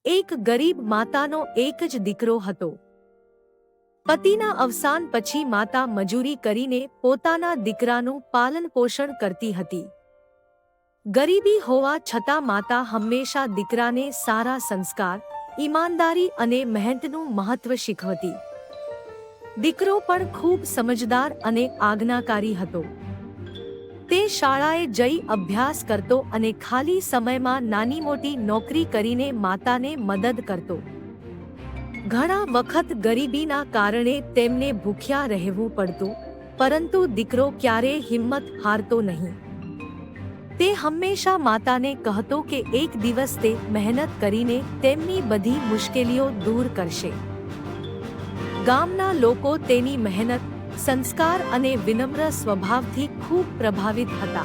એક ગરીબ માતાનો એક જ દીકરો હતો. પતિના અવસાન પછી માતા મજૂરી કરીને પોતાના દીકરાનું પાલનપોષણ કરતી હતી. ગરીબી હોવા છતાં માતા હંમેશા દીકરાને સારા સંસ્કાર, ઈમાનદારી અને મહેનતનું મહત્વ શીખવતી. દીકરો પણ ખૂબ સમજદાર અને આજ્ઞાકારી હતો. તે શાળાએ જઈ અભ્યાસ કરતો અને ખાલી સમયમાં નાની મોટી નોકરી કરીને માતાને મદદ કરતો. ઘણા વખત ગરીબીના કારણે તેમને ભૂખ્યા રહેવું પડતું, પરંતુ દીકરો ક્યારેય હિંમત હારતો નહીં. તે હંમેશા માતાને કહેતો કે એક દિવસ તે મહેનત કરીને તેમની બધી મુશ્કેલીઓ દૂર કરશે. ગામના લોકો તેની મહેનત, સંસ્કાર અને વિનમ્ર સ્વભાવથી ખૂબ પ્રભાવિત હતા.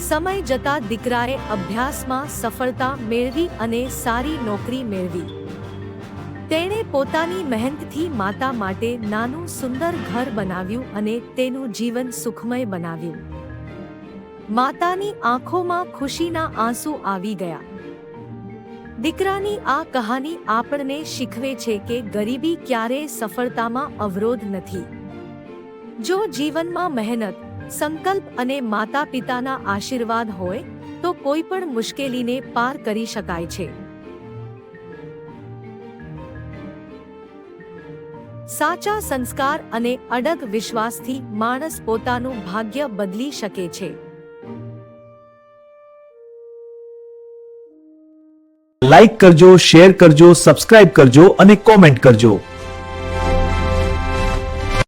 સમય જતાં દીકરાએ અભ્યાસમાં સફળતા મેળવી અને સારી નોકરી મેળવી. તેણે પોતાની મહેનતથી માતા માટે નાનું સુંદર ઘર બનાવ્યું અને તેનું જીવન સુખમય બનાવ્યું. માતાની આંખોમાં ખુશીના આંસુ આવી ગયા. દીકરાની આ કહાની આપણને શીખવે છે કે ગરીબી ક્યારેય સફળતામાં અવરોધ નથી. જો જીવનમાં મહેનત, સંકલ્પ અને માતા પિતાના આશીર્વાદ હોય તો કોઈ પણ મુશ્કેલીને પાર કરી શકાય છે. સાચા સંસ્કાર અને અડગ વિશ્વાસથી માણસ પોતાનું ભાગ્ય બદલી શકે છે. લાઈક કરજો, શેર કરજો, સબસ્ક્રાઇબ કરજો અને કોમેન્ટ કરજો.